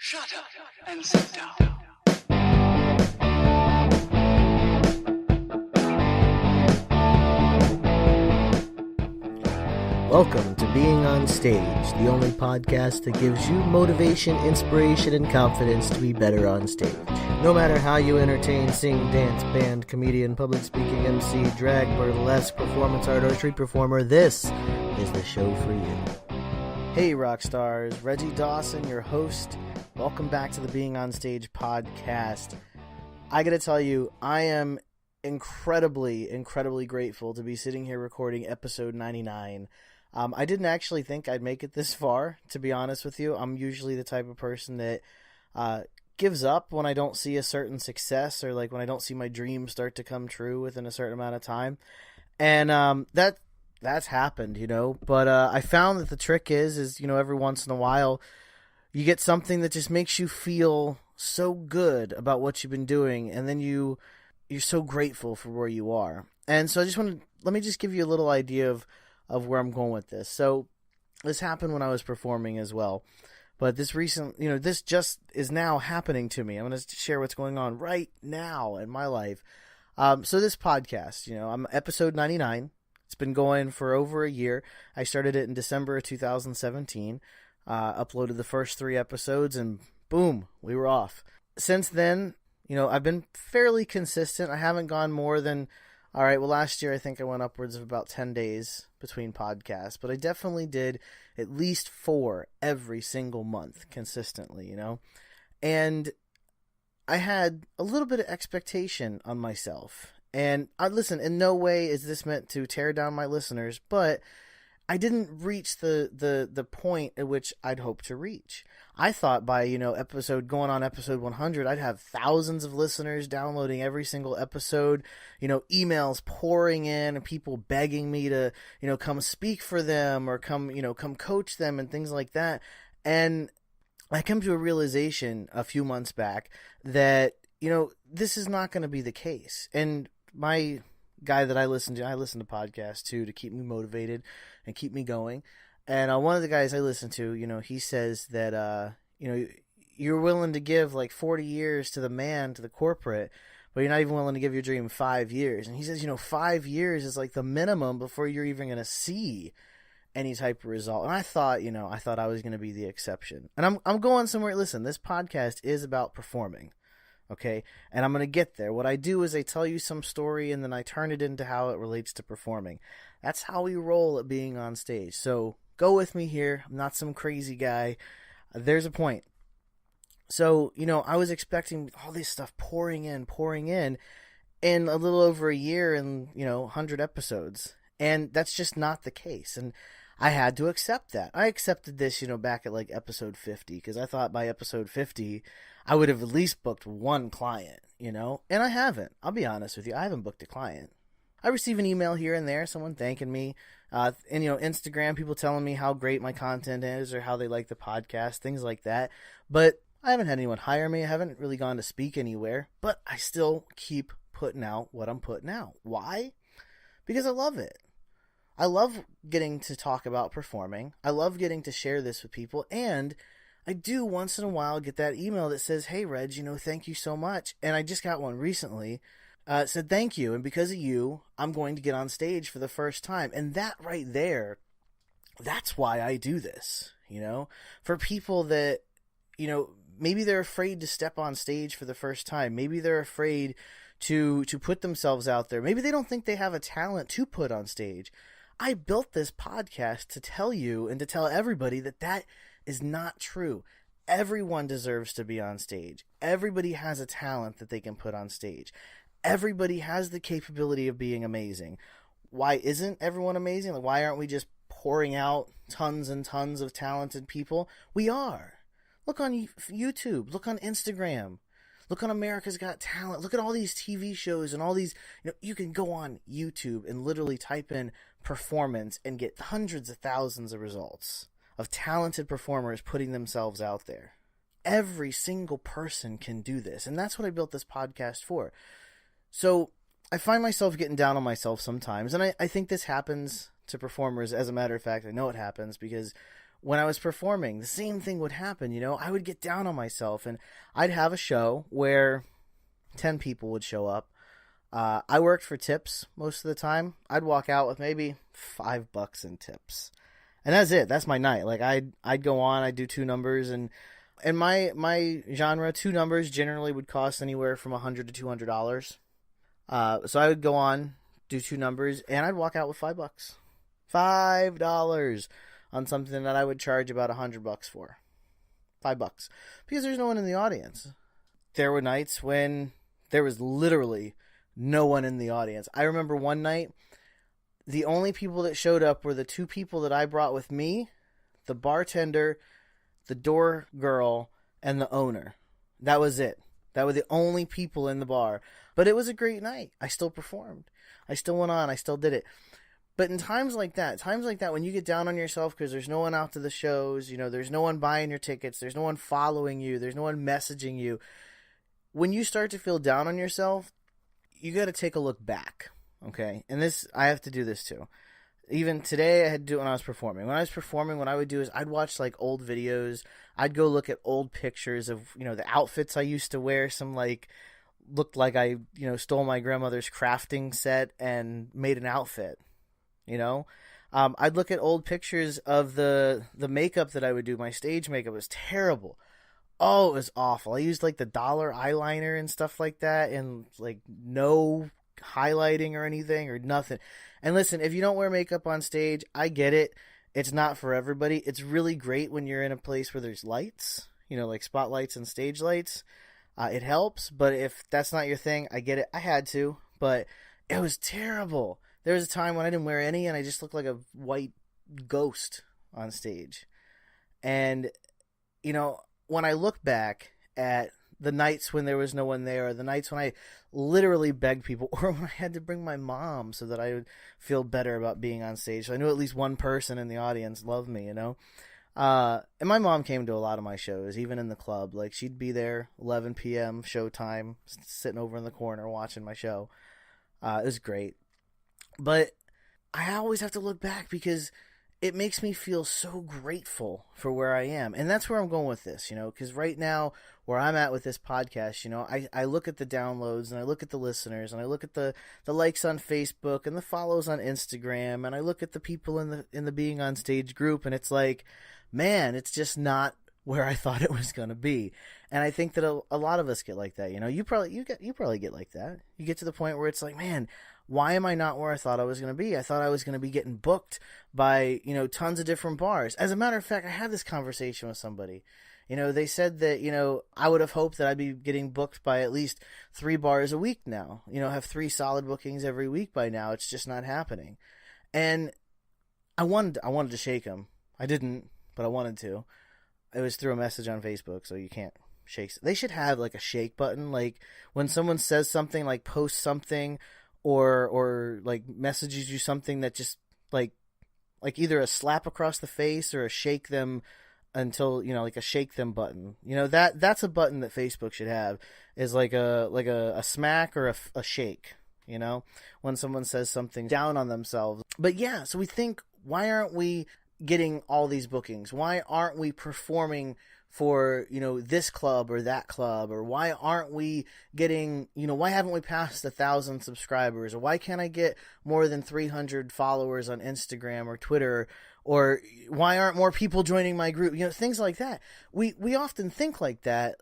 Shut up and sit down. Welcome to Being on Stage, the only podcast that gives you motivation, inspiration, and confidence to be better on stage. No matter how you entertain, sing, dance, band, comedian, public speaking, MC, drag, burlesque, performance art, or street performer, this is the show for you. Hey rock stars, Reggie Dawson, your host. Welcome back to the Being on Stage podcast. I gotta tell you, I am incredibly grateful to be sitting here recording episode 99. I didn't actually think I'd make it this far, to be honest with you. I'm usually the type of person that gives up when I don't see a certain success, or like when I don't see my dreams start to come true within a certain amount of time. And that's happened, you know. But I found that the trick is every once in a while you get something that just makes you feel so good about what you've been doing, and then you're so grateful for where you are. And so let me just give you a little idea of where I'm going with this. So this happened when I was performing as well, but this just is now happening to me. I'm going to share what's going on right now in my life. So this podcast, I'm episode 99. It's been going for over a year. I started it in December of 2017, uploaded the first 3 episodes, and boom, we were off. Since then, I've been fairly consistent. I haven't gone more than, last year I think I went upwards of about 10 days between podcasts, but I definitely did at least 4 every single month consistently, and I had a little bit of expectation on myself. And listen, in no way is this meant to tear down my listeners, but I didn't reach the point at which I'd hoped to reach. I thought by, episode 100, I'd have thousands of listeners downloading every single episode, emails pouring in and people begging me to, come speak for them or come coach them and things like that. And I come to a realization a few months back that, this is not going to be the case. And my guy that I listen to podcasts to keep me motivated and keep me going. And one of the guys I listen to, he says that, you're willing to give like 40 years to the corporate, but you're not even willing to give your dream 5 years. And he says, 5 years is like the minimum before you're even going to see any type of result. And I thought I was going to be the exception. And I'm going somewhere. Listen, this podcast is about performing. Okay, and I'm going to get there. What I do is I tell you some story and then I turn it into how it relates to performing. That's how we roll at Being on Stage. So go with me here. I'm not some crazy guy. There's a point. So, I was expecting all this stuff pouring in a little over a year and, 100 episodes. And that's just not the case. And I had to accept that. I accepted this, back at like episode 50, because I thought by episode 50, I would have at least booked one client, and I haven't. I'll be honest with you. I haven't booked a client. I receive an email here and there, someone thanking me, and, Instagram, people telling me how great my content is or how they like the podcast, things like that. But I haven't had anyone hire me. I haven't really gone to speak anywhere, but I still keep putting out what I'm putting out. Why? Because I love it. I love getting to talk about performing. I love getting to share this with people, and I do once in a while get that email that says, hey, Reg, thank you so much. And I just got one recently, said thank you, and because of you, I'm going to get on stage for the first time. And that right there, that's why I do this, for people that, maybe they're afraid to step on stage for the first time. Maybe they're afraid to put themselves out there. Maybe they don't think they have a talent to put on stage. I built this podcast to tell you and to tell everybody that is not true. Everyone deserves to be on stage. Everybody has a talent that they can put on stage. Everybody has the capability of being amazing. Why isn't everyone amazing? Like, why aren't we just pouring out tons and tons of talented people? We are. Look on YouTube. Look on Instagram. Look on America's Got Talent. Look at all these TV shows and all these, you can go on YouTube and literally type in performance and get hundreds of thousands of results of talented performers putting themselves out there. Every single person can do this. And that's what I built this podcast for. So I find myself getting down on myself sometimes. And I think this happens to performers. As a matter of fact, I know it happens because when I was performing, the same thing would happen. I would get down on myself, and I'd have a show where 10 people would show up. I worked for tips most of the time. I'd walk out with maybe $5 in tips, and that's it. That's my night. Like I'd go on. I'd do 2 numbers, and my genre, 2 numbers generally would cost anywhere from $100 to $200. So I would go on, do 2 numbers, and I'd walk out with $5. $5 on something that I would charge about $100 for. $5 because there's no one in the audience. There were nights when there was literally no one in the audience. I remember one night, the only people that showed up were the 2 people that I brought with me, the bartender, the door girl, and the owner. That was it. That were the only people in the bar. But it was a great night. I still performed. I still went on. I still did it. But in times like that, when you get down on yourself because there's no one out to the shows, there's no one buying your tickets, there's no one following you, there's no one messaging you. When you start to feel down on yourself, you got to take a look back, okay? And I have to do this too. Even today, I had to do it when I was performing. When I was performing, what I would do is I'd watch like old videos. I'd go look at old pictures of, the outfits I used to wear. Some looked like I, stole my grandmother's crafting set and made an outfit, I'd look at old pictures of the makeup that I would do. My stage makeup was terrible. Oh, it was awful. I used like the dollar eyeliner and stuff like that, and like no highlighting or anything or nothing. And listen, if you don't wear makeup on stage, I get it. It's not for everybody. It's really great when you're in a place where there's lights, like spotlights and stage lights. It helps, but if that's not your thing, I get it. I had to, but it was terrible. There was a time when I didn't wear any and I just looked like a white ghost on stage. And, when I look back at the nights when there was no one there, or the nights when I literally begged people, or when I had to bring my mom so that I would feel better about being on stage. So I knew at least one person in the audience loved me, And my mom came to a lot of my shows, even in the club. Like, she'd be there 11 p.m. showtime, sitting over in the corner watching my show. It was great. But I always have to look back because it makes me feel so grateful for where I am. And that's where I'm going with this, because right now where I'm at with this podcast, I look at the downloads and I look at the listeners and I look at the likes on Facebook and the follows on Instagram, and I look at the people in the Being on Stage group, and it's like, man, it's just not where I thought it was going to be. And I think that a lot of us get like that. You probably get like that. You get to the point where it's like, man, why am I not where I thought I was going to be? I thought I was going to be getting booked by, tons of different bars. As a matter of fact, I had this conversation with somebody. They said that, I would have hoped that I'd be getting booked by at least 3 bars a week now. Have 3 solid bookings every week by now. It's just not happening. And I wanted to shake him. I didn't, but I wanted to. It was through a message on Facebook, so you can't shake. They should have like a shake button. Like when someone says something, like posts something or like messages you something that just like either a slap across the face or a shake them until, like a shake them button. That's a button that Facebook should have, is like a smack or a shake, when someone says something down on themselves. But yeah, so we think, why aren't we getting all these bookings? Why aren't we performing for, this club or that club? Or why aren't we getting, why haven't we passed 1,000 subscribers? Or why can't I get more than 300 followers on Instagram or Twitter? Or why aren't more people joining my group? Things like that. We often think like that,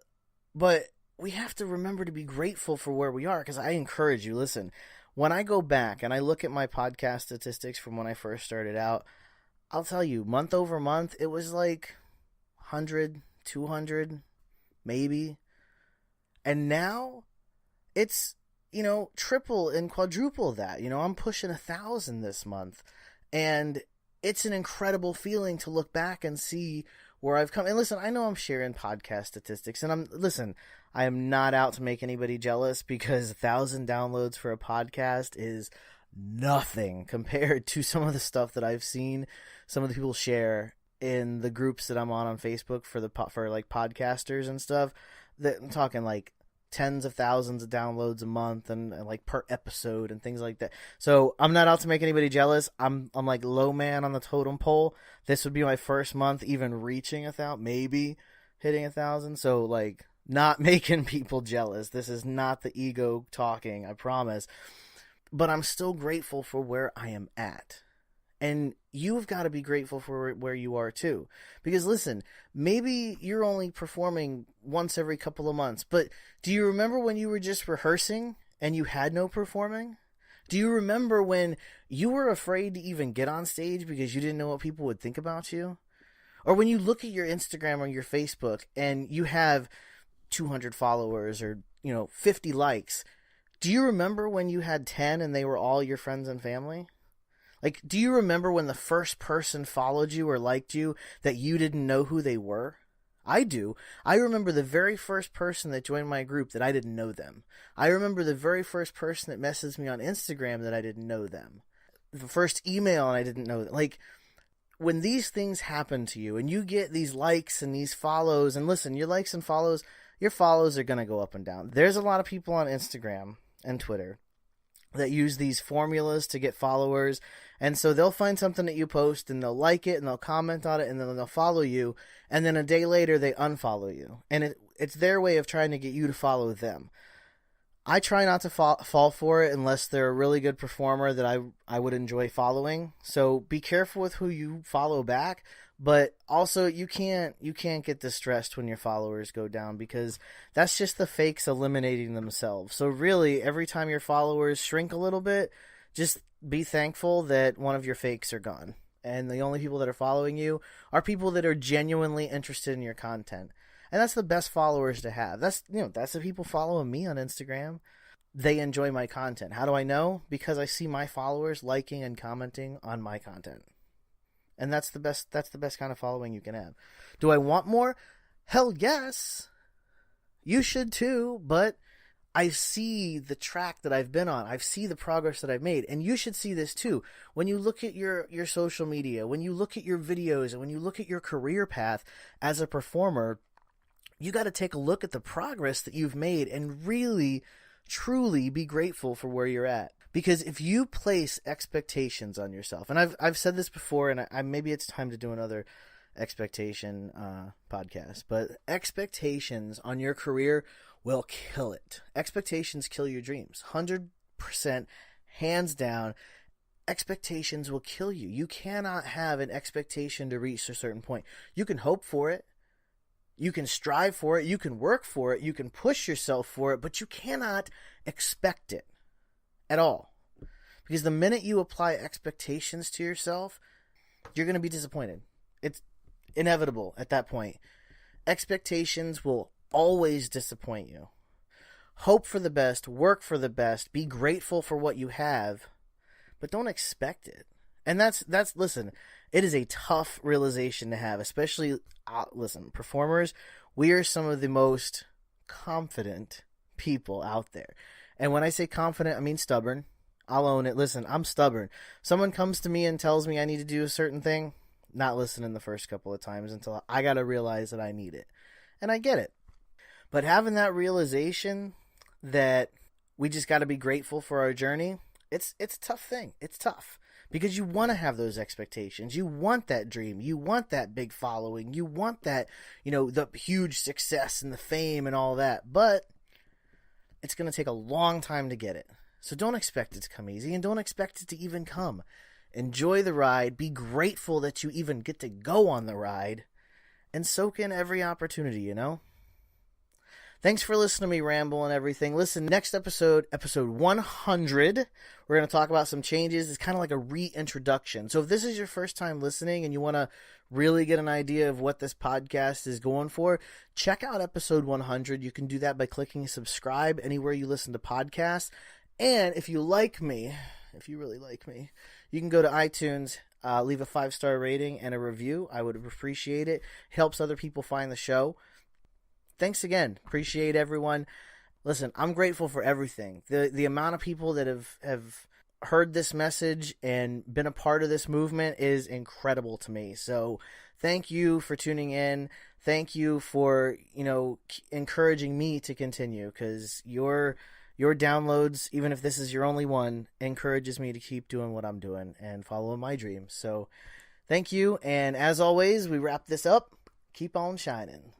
but we have to remember to be grateful for where we are. Because I encourage you, listen, when I go back and I look at my podcast statistics from when I first started out, I'll tell you, month over month, it was like 100, 200, maybe. And now it's, triple and quadruple that. I'm pushing 1,000 this month. And it's an incredible feeling to look back and see where I've come. And listen, I know I'm sharing podcast statistics, and I am not out to make anybody jealous, because 1,000 downloads for a podcast is nothing compared to some of the stuff that I've seen some of the people share in the groups that I'm on Facebook for like podcasters and stuff. That I'm talking like tens of thousands of downloads a month and like per episode and things like that. So I'm not out to make anybody jealous. I'm like low man on the totem pole. This would be my first month even reaching 1,000, maybe hitting 1,000. So like not making people jealous. This is not the ego talking, I promise. But I'm still grateful for where I am at. And you've got to be grateful for where you are too. Because listen, maybe you're only performing once every couple of months, but do you remember when you were just rehearsing and you had no performing? Do you remember when you were afraid to even get on stage because you didn't know what people would think about you? Or when you look at your Instagram or your Facebook and you have 200 followers or, 50 likes, do you remember when you had 10 and they were all your friends and family? Like, do you remember when the first person followed you or liked you that you didn't know who they were? I do. I remember the very first person that joined my group that I didn't know them. I remember the very first person that messaged me on Instagram that I didn't know them. The first email and I didn't know them. Like, when these things happen to you and you get these likes and these follows, and listen, your likes and follows, your follows are going to go up and down. There's a lot of people on Instagram and Twitter that use these formulas to get followers. And so they'll find something that you post and they'll like it and they'll comment on it and then they'll follow you. And then a day later they unfollow you. And it's their way of trying to get you to follow them. I try not to fall for it unless they're a really good performer that I would enjoy following. So be careful with who you follow back. But also you can't get distressed when your followers go down because that's just the fakes eliminating themselves. So really, every time your followers shrink a little bit, just be thankful that one of your fakes are gone. And the only people that are following you are people that are genuinely interested in your content. And that's the best followers to have. That's the people following me on Instagram. They enjoy my content. How do I know? Because I see my followers liking and commenting on my content. And that's the best kind of following you can have. Do I want more? Hell yes. You should too, but I see the track that I've been on. I see the progress that I've made. And you should see this too. When you look at your social media, when you look at your videos, and when you look at your career path as a performer, you got to take a look at the progress that you've made and really, truly be grateful for where you're at. Because if you place expectations on yourself, and I've said this before, and maybe it's time to do another expectation podcast, but expectations on your career will kill it. Expectations kill your dreams. 100%, hands down, expectations will kill you. You cannot have an expectation to reach a certain point. You can hope for it. You can strive for it. You can work for it. You can push yourself for it, but you cannot expect it at all. Because the minute you apply expectations to yourself, you're going to be disappointed. It's inevitable at that point. Expectations will always disappoint you. Hope for the best, work for the best, be grateful for what you have, but don't expect it. And that's listen, it is a tough realization to have, especially, performers, we are some of the most confident people out there. And when I say confident, I mean stubborn. I'll own it. Listen, I'm stubborn. Someone comes to me and tells me I need to do a certain thing, not listening the first couple of times until I got to realize that I need it. And I get it. But having that realization that we just got to be grateful for our journey, it's a tough thing. It's tough. Because you want to have those expectations. You want that dream. You want that big following. You want that, the huge success and the fame and all that. But it's going to take a long time to get it. So don't expect it to come easy and don't expect it to even come. Enjoy the ride. Be grateful that you even get to go on the ride and soak in every opportunity, Thanks for listening to me ramble and everything. Listen, next episode 100, we're going to talk about some changes. It's kind of like a reintroduction. So if this is your first time listening and you want to really get an idea of what this podcast is going for, check out episode 100. You can do that by clicking subscribe anywhere you listen to podcasts. And if you like me, if you really like me, you can go to iTunes, leave a 5-star rating and a review. I would appreciate it. Helps other people find the show. Thanks again. Appreciate everyone. Listen, I'm grateful for everything. The amount of people that have heard this message and been a part of this movement is incredible to me. So thank you for tuning in. Thank you for, encouraging me to continue, because your downloads, even if this is your only one, encourages me to keep doing what I'm doing and following my dreams. So thank you. And as always, we wrap this up. Keep on shining.